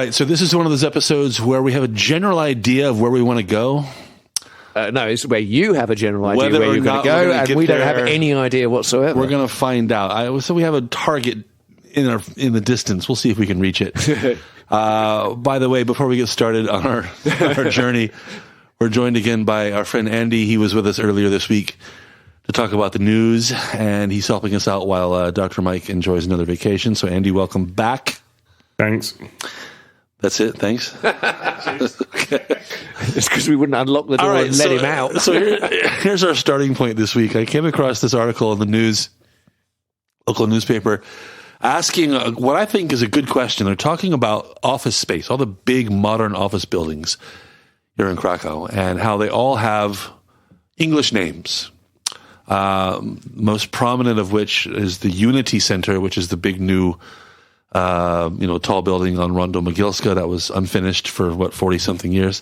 right, so this is one of those episodes where we have a general idea of where we want to go. No, it's where you have a general idea Whether where you're going to go, and we don't have there, any idea whatsoever. We're going to find out. So we have a target in the distance. We'll see if we can reach it. By the way, before we get started on our journey, we're joined again by our friend Andy. He was with us earlier this week to talk about the news, and he's helping us out while Dr. Mike enjoys another vacation. So, Andy, welcome back. Thanks. That's it. Thanks. Okay. It's because we wouldn't unlock the door and let him out. So here's our starting point this week. I came across this article in the news, local newspaper, asking what I think is a good question. They're talking about office space, all the big modern office buildings here in Krakow, and how they all have English names. Most prominent of which is the Unity Center, which is the big new tall building on Rondo Mogilska that was unfinished for 40-something years.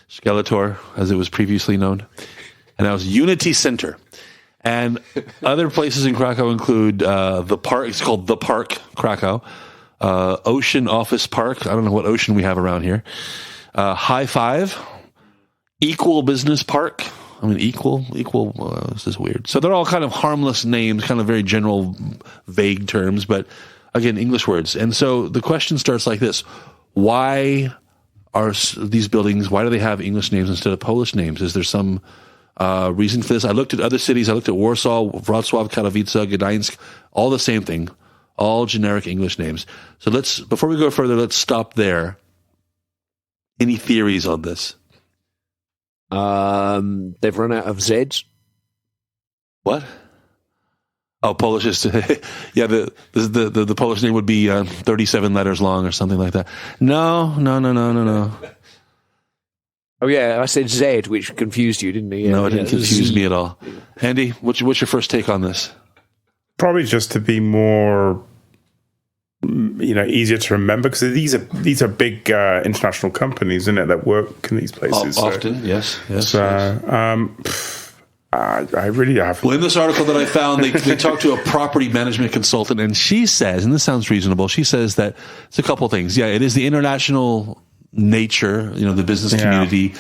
Skeletor, as it was previously known. And that was Unity Center. And other places in Krakow include the park. It's called The Park, Krakow. Ocean Office Park. I don't know what ocean we have around here. High Five. Equal Business Park. I mean, equal, this is weird. So they're all kind of harmless names, kind of very general, vague terms, but again, English words. And so the question starts like this. Why are these buildings, why do they have English names instead of Polish names? Is there some reason for this? I looked at other cities. I looked at Warsaw, Wrocław, Katowice, Gdańsk, all the same thing, all generic English names. So before we go further, let's stop there. Any theories on this? They've run out of Zs. What? Oh, Polish is yeah. The Polish name would be 37 letters long or something like that. No. Oh yeah, I said Z, which confused you, didn't it? Yeah, no, it didn't confuse me at all. Andy, what's your first take on this? Probably just to be more, easier to remember, because these are big international companies, isn't it, that work in these places? Often, yes. I really have. Well, in this article that I found, they talked to a property management consultant, and she says, and this sounds reasonable, she says that it's a couple things. Yeah, it is the international nature, the business community.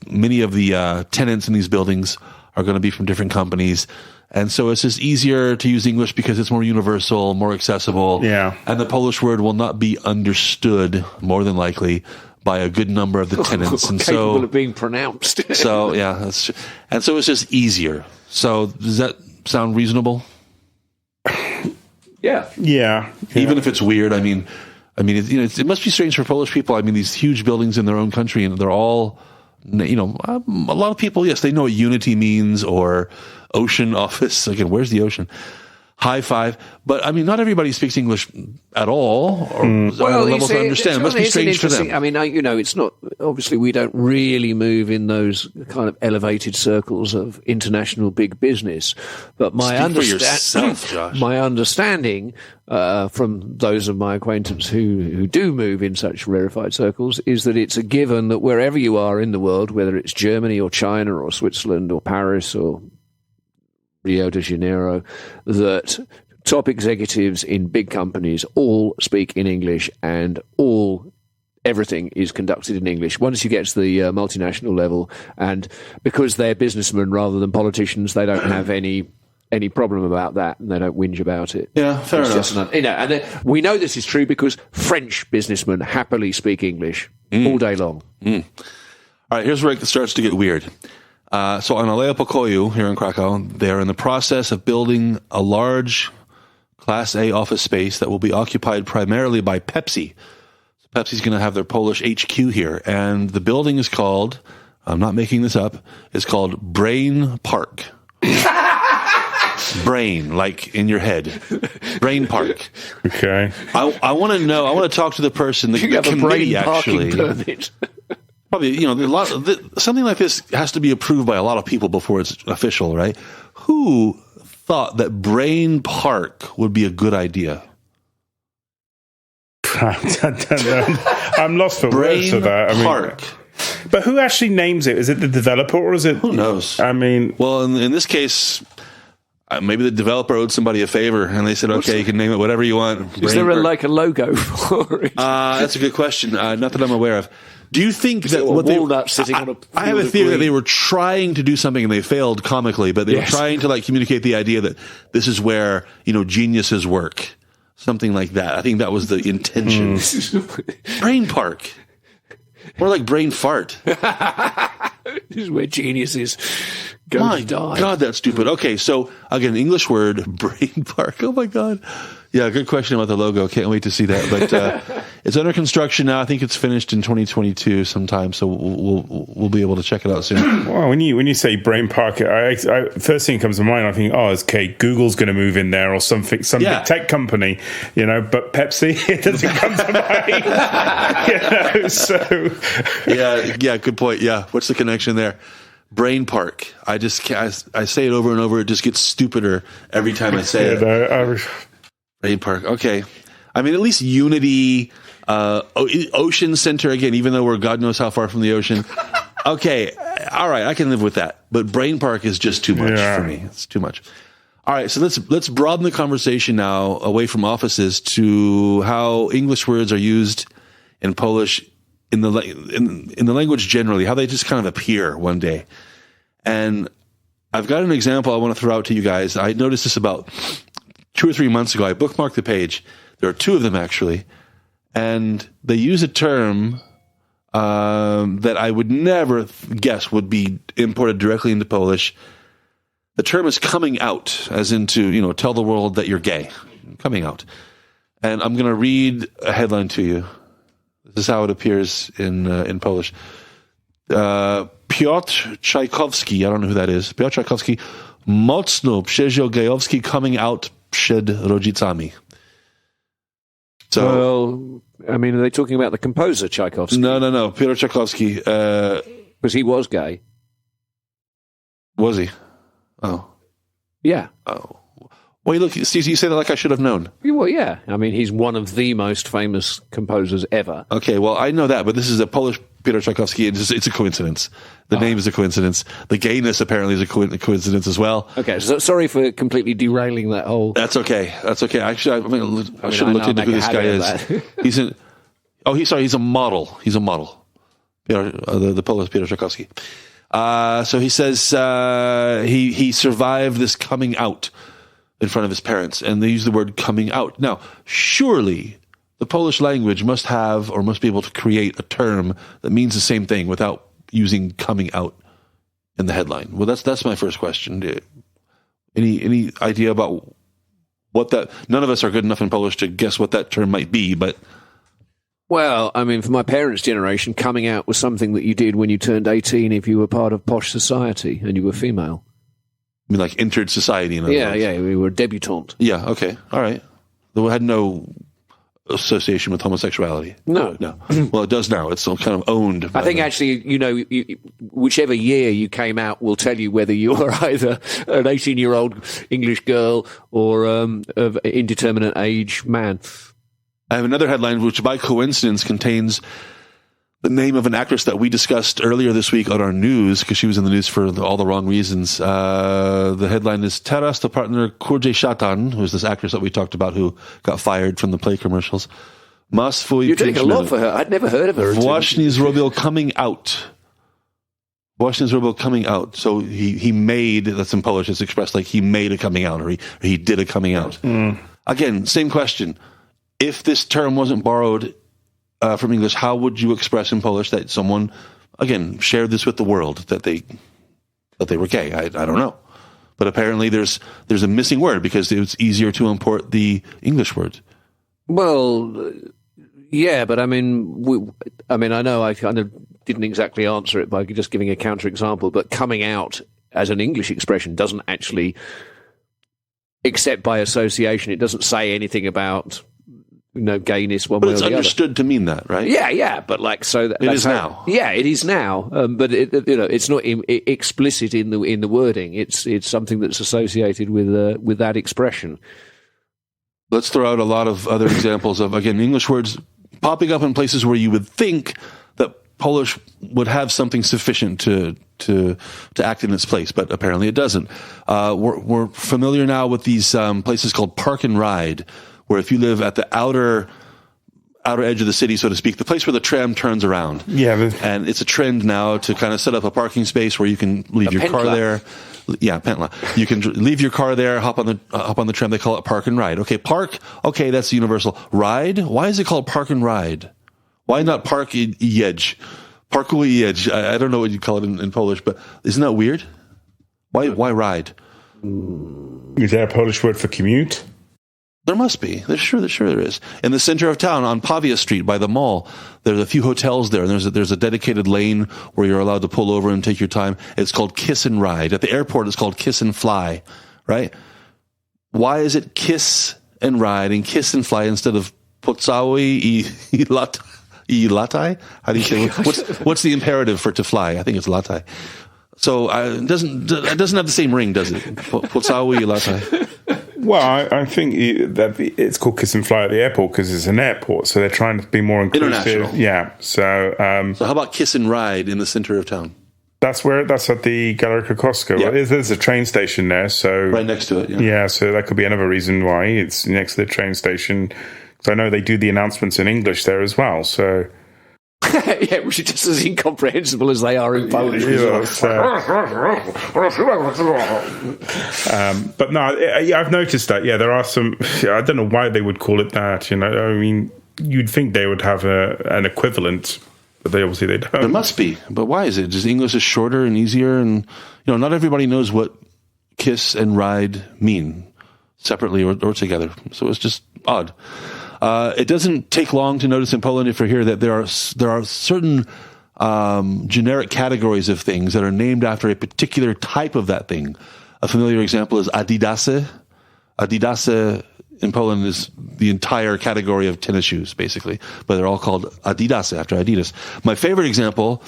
Many of the tenants in these buildings are going to be from different companies. And so it's just easier to use English because it's more universal, more accessible. Yeah. And the Polish word will not be understood, more than likely, by a good number of the tenants. And capable of being pronounced. So, yeah. That's true. And so it's just easier. So does that sound reasonable? Yeah. Even if it's weird, I mean, it must be strange for Polish people. I mean, these huge buildings in their own country, and they're all, a lot of people, yes, they know what Unity means, or Ocean Office. Again, where's the ocean? High Five. But, I mean, not everybody speaks English at all, or at a level to understand. It must be strange for them. I mean, it's not, obviously we don't really move in those kind of elevated circles of international big business. But my understanding from those of my acquaintance who do move in such rarefied circles is that it's a given that wherever you are in the world, whether it's Germany or China or Switzerland or Paris or Rio de Janeiro, that top executives in big companies all speak in English, and everything is conducted in English. Once you get to the multinational level, and because they're businessmen rather than politicians, they don't have any problem about that, and they don't whinge about it. Yeah, fair enough. And we know this is true because French businessmen happily speak English all day long. All right, here's where it starts to get weird. So on Aleja Pokoju here in Krakow, they're in the process of building a large Class A office space that will be occupied primarily by Pepsi. So Pepsi's going to have their Polish HQ here, and the building is called, I'm not making this up, it's called Brain Park. Brain, like in your head. Brain Park. Okay. I want to talk to the person, the committee, actually. Probably, something like this has to be approved by a lot of people before it's official, right? Who thought that Brain Park would be a good idea? I'm lost for words for that. Park. But who actually names it? Is it the developer, or is it? Who knows? I mean, well, in this case, Maybe the developer owed somebody a favor, and they said, "Okay, you can name it whatever you want." Is there a logo for it? That's a good question. Not that I'm aware of. Do you think that what walnut sitting on a? I have a theory that they were trying to do something and they failed comically, but they were trying to like communicate the idea that this is where geniuses work, something like that. I think that was the intention. Brain park, more like brain fart. This is where geniuses go My to die. God, that's stupid. Okay, so again, English word, brain park. Oh my God. Yeah, good question about the logo. Can't wait to see that. But it's under construction now. I think it's finished in 2022 sometime, so we'll be able to check it out soon. Well, when you say brain park, I first thing that comes to mind, I think, okay, Google's going to move in there or something, some big tech company, But Pepsi, it doesn't come to mind. So yeah, good point. Yeah, what's the connection there? Brain park. I say it over and over. It just gets stupider every time I say it. Brain park. Okay. I mean, at least Unity, Ocean Center, again, even though we're God knows how far from the ocean. Okay. All right. I can live with that. But brain park is just too much for me. It's too much. All right. So let's broaden the conversation now away from offices to how English words are used in Polish in the language generally, how they just kind of appear one day. And I've got an example I want to throw out to you guys. I noticed this about 2 or 3 months ago. I bookmarked the page. There are 2 of them actually, and they use a term that I would never guess would be imported directly into Polish. The term is coming out, as into tell the world that you're gay, coming out. And I'm going to read a headline to you. This is how it appears in Polish. Piotr Tchaikovsky, I don't know who that is. Piotr Tchaikovsky, mocno przeżył gejowski coming out przed rodzicami. So, well, I mean, are they talking about the composer Tchaikovsky? No. Piotr Tchaikovsky. Because he was gay. Was he? Oh. Yeah. Oh. Well, look, Steve, you say that like I should have known. Well, yeah. I mean, he's one of the most famous composers ever. Okay, well, I know that, but this is a Polish Piotr Tchaikovsky, and it's a coincidence. The name is a coincidence. The gayness apparently is a coincidence as well. Okay, so sorry for completely derailing that whole... That's okay. Actually, I should have looked into who this guy is. He's a model. He's a model. The Polish Piotr Tchaikovsky. So he says he survived this coming out in front of his parents, and they use the word coming out. Now, surely the Polish language must have or must be able to create a term that means the same thing without using coming out in the headline. Well, that's my first question. Any idea about what that? None of us are good enough in Polish to guess what that term might be, but. Well, I mean, for my parents' generation, coming out was something that you did when you turned 18 if you were part of posh society and you were female. I mean, like entered society. In yeah, we were debutante. Yeah, okay, all right. We had no association with homosexuality. No. Well, it does now. It's kind of owned. I think actually, whichever year you came out will tell you whether you are either an 18-year-old English girl or of indeterminate age man. I have another headline which, by coincidence, contains the name of an actress that we discussed earlier this week on our news, because she was in the news for all the wrong reasons. The headline is Teraz to partner Kurdzie Szatan, who's this actress that we talked about who got fired from the Play commercials. You're doing a lot for her. I'd never heard of her. Właśnie zrobił coming out. Właśnie zrobił coming out. So he made, that's in Polish, it's expressed like he made a coming out, or he did a coming out. Again, same question. If this term wasn't borrowed from English, how would you express in Polish that someone, again, shared this with the world, that they were gay? I don't know. But apparently there's a missing word because it's easier to import the English word. Well, yeah, but I mean, I know I kind of didn't exactly answer it by just giving a counterexample, but coming out as an English expression doesn't actually, except by association, it doesn't say anything about gayness one way or the other. But it's understood to mean that, right? Yeah, but like so. It is now. Yeah, it is now. But it's not explicit in the wording. It's something that's associated with that expression. Let's throw out a lot of other examples of, again, English words popping up in places where you would think that Polish would have something sufficient to act in its place, but apparently it doesn't. We're familiar now with these places called Park and Ride, where if you live at the outer edge of the city, so to speak, the place where the tram turns around. Yeah. And it's a trend now to kind of set up a parking space where you can leave your car there. Yeah, Pentla. You can leave your car there, hop on the tram. They call it Park and Ride. Okay, park. Okay, that's universal. Ride. Why is it called Park and Ride? Why not Park i jedź? Parku i jedź. I don't know what you call it in Polish, but isn't that weird? Why ride? Is there a Polish word for commute? There must be. Sure there is. In the center of town, on Pavia Street by the mall, there's a few hotels there, and there's a dedicated lane where you're allowed to pull over and take your time. It's called Kiss and Ride. At the airport, it's called Kiss and Fly, right? Why is it Kiss and Ride and Kiss and Fly instead of Pocałuj i lataj? How do you say? What's the imperative for to fly? I think it's lataj. So it doesn't have the same ring, does it? Pocałuj i lataj. Well, I think that it's called Kiss and Fly at the airport because it's an airport, so they're trying to be more inclusive. International. Yeah. So how about Kiss and Ride in the center of town? That's at the Galeria Costco. Yeah. There's a train station there, so right next to it. Yeah, so that could be another reason why it's next to the train station. Because I know they do the announcements in English there as well. So yeah, which is just as incomprehensible as they are in Polish. But no, I've noticed that. Yeah, there are some. I don't know why they would call it that. I mean, you'd think they would have an equivalent, but they obviously don't. There must be, but why is it? Just English is shorter and easier, and not everybody knows what kiss and ride mean separately or together. So it's just odd. It doesn't take long to notice in Poland, if you're here, that there are certain generic categories of things that are named after a particular type of that thing. A familiar example is Adidas. Adidas in Poland is the entire category of tennis shoes, basically, but they're all called Adidas after Adidas. My favorite example,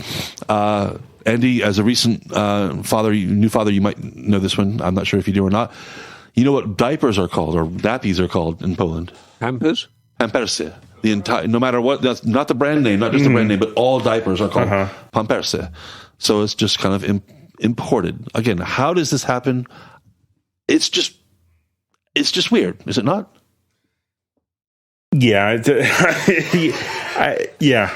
Andy, as a recent new father, you might know this one. I'm not sure if you do or not. You know what diapers are called, or nappies are called in Poland? Pampers? Pamperse. The entire, no matter what, that's not the brand name, not just the brand name, but all diapers are called Pamperse. So it's just kind of imported. Again, how does this happen? It's just weird, is it not? Yeah.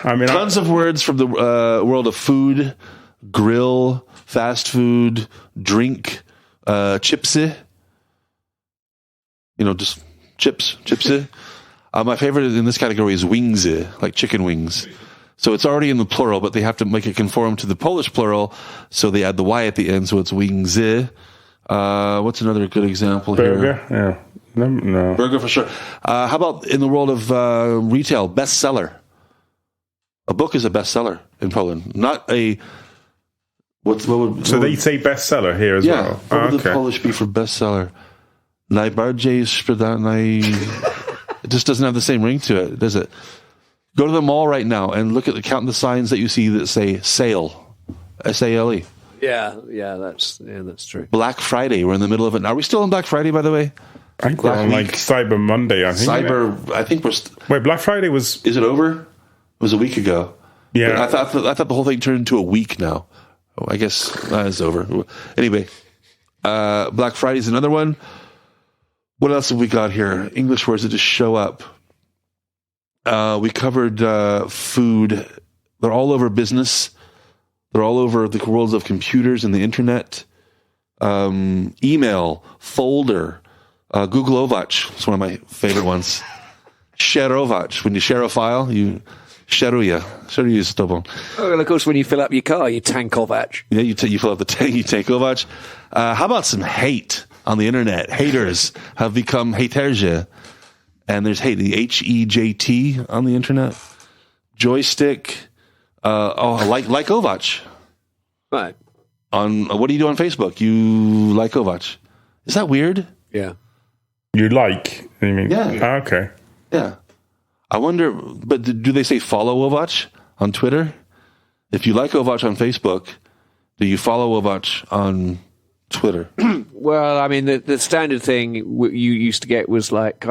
I mean, tons of words from the world of food, grill, fast food, drink, chipsy. Just chipsy. My favorite in this category is wingsy, like chicken wings. So it's already in the plural, but they have to make it conform to the Polish plural, so they add the Y at the end, so it's wingsy. What's another good example burger? Here? Yeah. No. Burger for sure. How about in the world of retail, bestseller? A book is a bestseller in Poland, not a... So they say bestseller here as well? Yeah, what would the Polish be for bestseller? Najbardziej sprzedany... It just doesn't have the same ring to it, does it? Go to the mall right now and count the signs that you see that say sale, S-A-L-E. Yeah, that's true. Black Friday, we're in the middle of it. Are we still on Black Friday, by the way? I think we're on like Cyber Monday, I think. I think we're... Wait, Black Friday was... Is it over? It was a week ago. Yeah. But I thought the whole thing turned into a week now. Oh, I guess that is over. Anyway, Black Friday's another one. What else have we got here? English words that just show up. We covered food. They're all over business. They're all over the worlds of computers and the internet. Email, folder, Google Ovach. It's one of my favorite ones. Shareować. When you share a file, you sharuję. Sharuję z tobą. Oh, and of course, when you fill up your car, you tankować. Yeah, you fill up the tank, you tankować. How about some hate on the internet? Haters have become haterze. And there's hate, the H-E-J-T on the internet. Joystick. Like Ovach. Right. What do you do on Facebook? You like Ovach. Is that weird? Yeah. You like? You mean? Yeah. Okay. Yeah. I wonder, but do they say follow Ovach on Twitter? If you like Ovach on Facebook, do you follow Ovach on Twitter? Well, I mean, the standard thing you used to get was like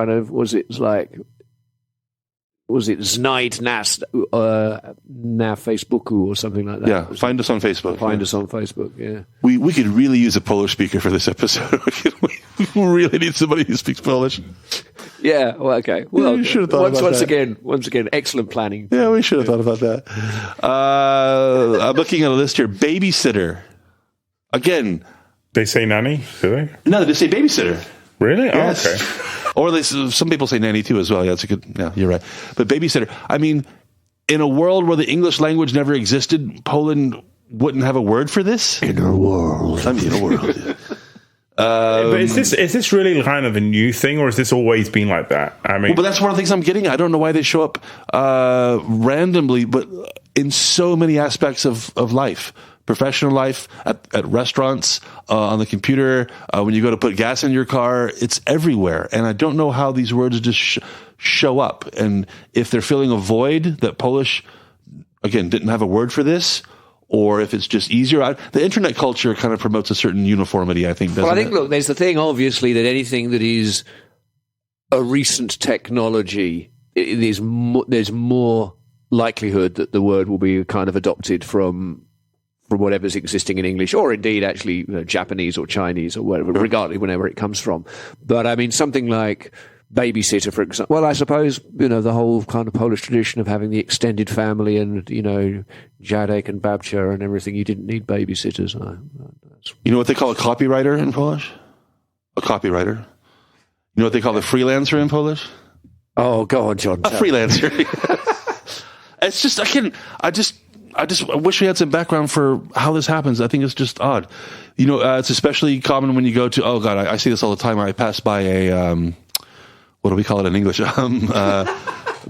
was it Znajd nas na Facebooku or something like that? Yeah, find us on Facebook. Find us on Facebook, yeah. We could really use a Polish speaker for this episode. We really need somebody who speaks Polish. Yeah, well, okay. Well, we should have thought about that. Once again, excellent planning. Yeah, we should have thought about that. I'm looking at a list here. Babysitter. Again. They say nanny, do they? No, they say babysitter. Really? Yes. Oh, okay. Or some people say nanny too as well. Yeah, that's a good. Yeah, you're right. But babysitter. I mean, in a world where the English language never existed, Poland wouldn't have a word for this. In a world. I mean, a world. But is this really kind of a new thing, or has this always been like that? I mean, but that's one of the things I'm getting. I don't know why they show up randomly, but in so many aspects of life. Professional life, at restaurants, on the computer, when you go to put gas in your car, it's everywhere. And I don't know how these words just show up. And if they're filling a void that Polish, again, didn't have a word for this, or if it's just easier. The internet culture kind of promotes a certain uniformity, I think, doesn't it? Well, I think, look, there's the thing, obviously, that anything that is a recent technology, there's more likelihood that the word will be kind of adopted from whatever's existing in English, or indeed actually Japanese or Chinese or whatever, regardless whenever it comes from. But I mean, something like babysitter, for example. Well, I suppose the whole kind of Polish tradition of having the extended family and dziadek and babcia and everything. You didn't need babysitters. You know what they call a copywriter in Polish? A copywriter. You know what they call a freelancer in Polish? Oh, go on, John. A freelancer. It's just I wish we had some background for how this happens. I think it's just odd. It's especially common when you go to, oh God, I see this all the time. I pass by a, what do we call it in English?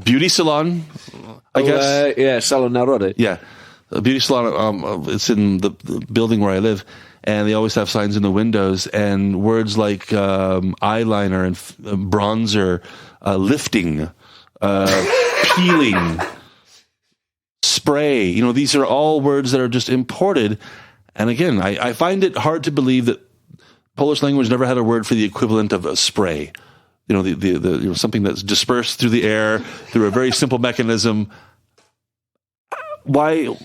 Beauty salon, I guess. Yeah, Salon Narody. Yeah. A beauty salon, it's in the building where I live, and they always have signs in the windows, and words like eyeliner and bronzer, lifting, peeling, spray. These are all words that are just imported. And again, I find it hard to believe that Polish language never had a word for the equivalent of a spray. The something that's dispersed through the air through a very simple mechanism. Why?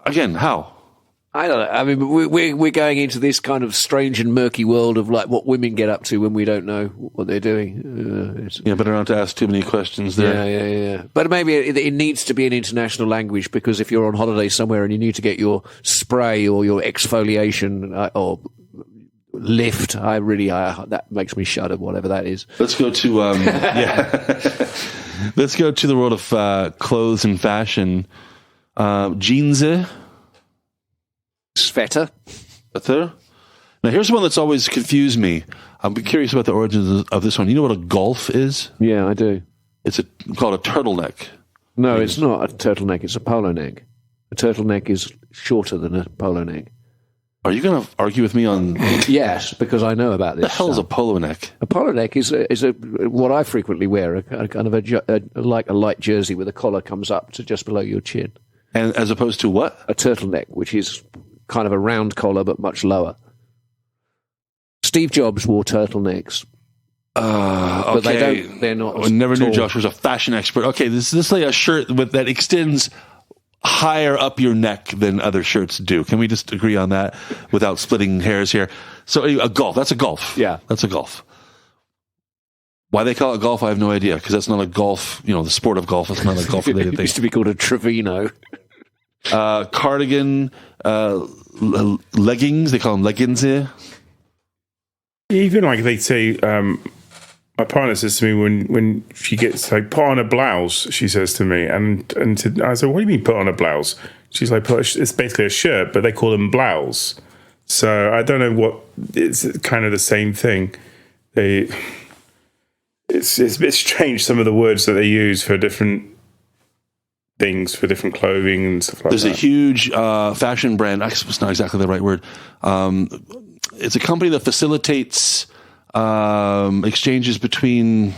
Again, how? I don't know. I mean, we're going into this kind of strange and murky world of like what women get up to when we don't know what they're doing. Better not to ask too many questions there. Yeah. But maybe it needs to be an international language, because if you're on holiday somewhere and you need to get your spray or your exfoliation or lift, that makes me shudder, whatever that is. Let's go to Let's go to the world of clothes and fashion. Jeans. Sveta. Now, here's one that's always confused me. I'm curious about the origins of this one. You know what a golf is? Yeah, I do. It's called a turtleneck. No, it's not a turtleneck. It's a polo neck. A turtleneck is shorter than a polo neck. Are you going to argue with me on... Yes, because I know about this. What the hell is a polo neck? A polo neck is what I frequently wear, a kind of like a light jersey where the collar comes up to just below your chin. And as opposed to what? A turtleneck, which is kind of a round collar but much lower. Steve Jobs wore turtlenecks. Okay. But they're not. I never knew Josh was a fashion expert. Okay, this is like a shirt that extends higher up your neck than other shirts do. Can we just agree on that without splitting hairs here? So a golf. That's a golf. Yeah. That's a golf. Why they call it golf, I have no idea, because that's not a golf, the sport of golf. It's not a golf-related thing. It used to be called a Trevino. Cardigan, leggings. They call them leggings here. Even like they say, my partner says to me when she gets like put on a blouse, she says to me, and I said, what do you mean put on a blouse? She's like, it's basically a shirt, but they call them blouse. So I don't know what, it's kind of the same thing. It's a bit strange, some of the words that they use for different things, for different clothing and stuff like There's that. There's a huge fashion brand. It's not exactly the right word. It's a company that facilitates exchanges between,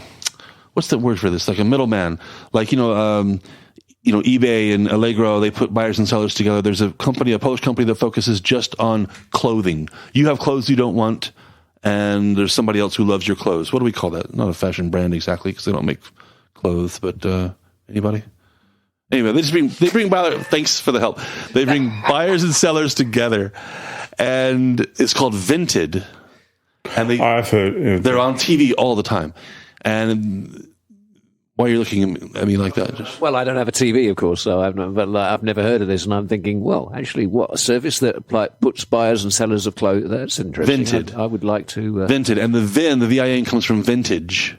what's the word for this? Like a middleman. Like, eBay and Allegro, they put buyers and sellers together. There's a Polish company that focuses just on clothing. You have clothes you don't want, and there's somebody else who loves your clothes. What do we call that? Not a fashion brand exactly, because they don't make clothes, but Anybody? Anyway, they bring buyers. Thanks for the help. They bring buyers and sellers together, and it's called Vinted. And I've heard they're on TV all the time. And why are you looking at me like that? Well, I don't have a TV, of course, so I've never heard of this, and I'm thinking, well, actually, what a service that puts buyers and sellers of clothes. That's interesting. Vinted. I would like to Vinted, and the VIN comes from vintage.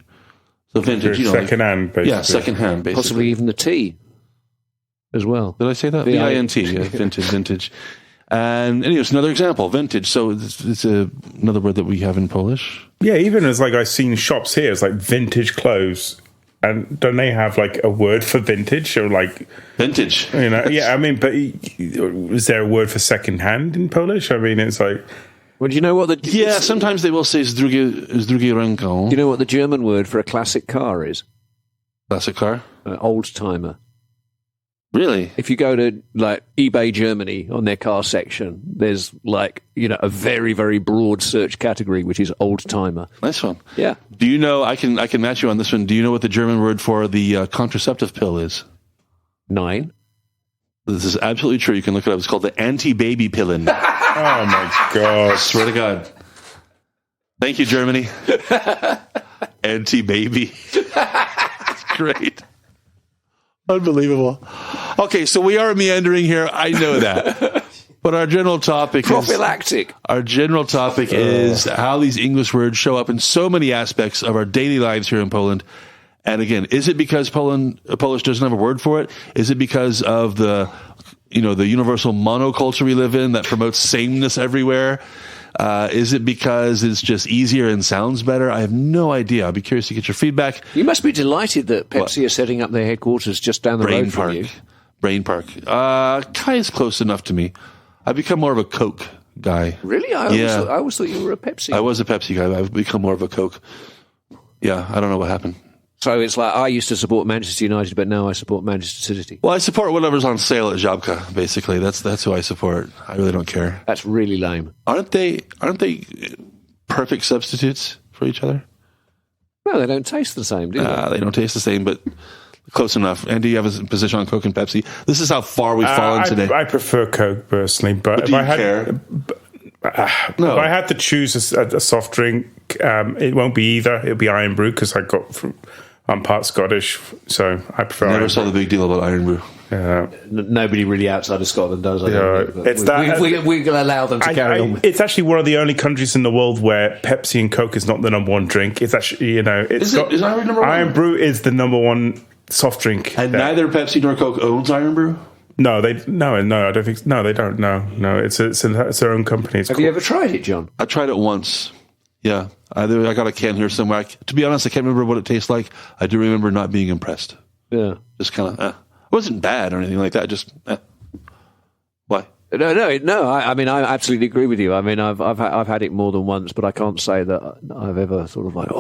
So vintage, secondhand, basically. Yeah, secondhand, basically. Possibly even the T as well. Did I say that? VINT, yeah, vintage. And anyway, it's another example, vintage. So it's another word that we have in Polish. Yeah, even as like I've seen shops here, it's like vintage clothes. And don't they have like a word for vintage or like vintage? Yeah. I mean, but is there a word for secondhand in Polish? I mean, it's like. Well, do you know what sometimes they will say z drugiej ręką. Do you know what the German word for a classic car is? Classic car? Old timer. Really? If you go to like eBay Germany on their car section, there's like, a very, very broad search category, which is old timer. Nice one. Yeah. Do you know, I can match you on this one. Do you know what the German word for the contraceptive pill is? 9. This is absolutely true. You can look it up. It's called the anti-baby pillen. Oh my God. I swear to God. Thank you, Germany. Anti-baby. It's great. Unbelievable. Okay, so we are meandering here. I know that. But our general topic prophylactic. Is how these English words show up in so many aspects of our daily lives here in Poland. And again, is it because Polish doesn't have a word for it? Is it because of the universal monoculture we live in that promotes sameness everywhere? Is it because it's just easier and sounds better? I have no idea. I'll be curious to get your feedback. You must be delighted that Pepsi are setting up their headquarters just down the road from you. Brain Park. Kai is close enough to me. I've become more of a Coke guy. Really? I always thought you were a Pepsi. I was a Pepsi guy. I've become more of a Coke. Yeah, I don't know what happened. So it's like I used to support Manchester United, but now I support Manchester City. Well, I support whatever's on sale at Żabka, basically. That's who I support. I really don't care. That's really lame. Aren't they perfect substitutes for each other? No, they don't taste the same, do they? They don't taste the same, but close enough. Andy, you have a position on Coke and Pepsi. This is how far we've fallen today. I prefer Coke personally, but if I had if I had to choose a soft drink, it won't be either. It'll be Iron Brew because I'm part Scottish, so I prefer. I never saw the big deal about Iron Brew. Nobody really outside of Scotland does. We can allow them to carry on. It's actually one of the only countries in the world where Pepsi and Coke is not the number one drink. It's actually, is Iron number one? Iron Brew is the number one soft drink. And neither Pepsi nor Coke owns Iron Brew? No, I don't think. No, they don't. No, it's their own company. Have you ever tried it, John? I tried it once. Yeah, I got a can here somewhere. To be honest, I can't remember what it tastes like. I do remember not being impressed. Yeah, just kind of. It wasn't bad or anything like that. Just why? No. I mean, I absolutely agree with you. I mean, I've had it more than once, but I can't say that I've ever sort of like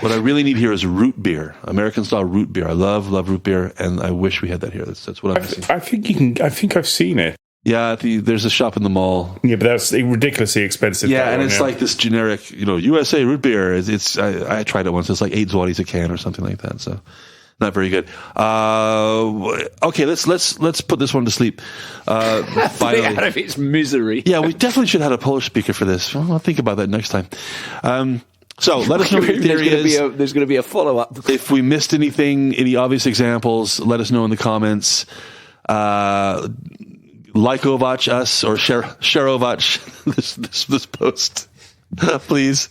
What I really need here is root beer, American style root beer. I love root beer, and I wish we had that here. That's what I'm missing. I think I've seen it. Yeah, there's a shop in the mall. Yeah, but that's ridiculously expensive. Yeah, and it's like this generic, USA root beer. I tried it once. It's like 8 zlotys a can or something like that. So not very good. Okay, let's put this one to sleep. Finally, out of its misery. Yeah, we definitely should have had a Polish speaker for this. I'll think about that next time. So let us know what your theory is. There's going to be a follow-up. If we missed anything, any obvious examples, let us know in the comments. Like-ovach us or share-ovach this post, please.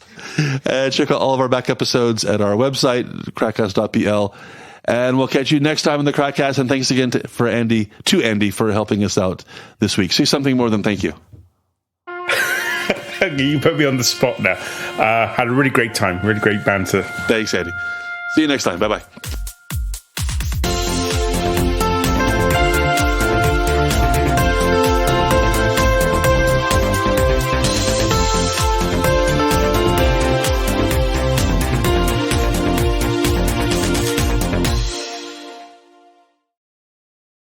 And check out all of our back episodes at our website, KrakCast.pl. And we'll catch you next time in the KrakCast. And thanks again to Andy for helping us out this week. Say something more than thank you. You put me on the spot now. Had a really great time. Really great banter. Thanks, Andy. See you next time. Bye-bye.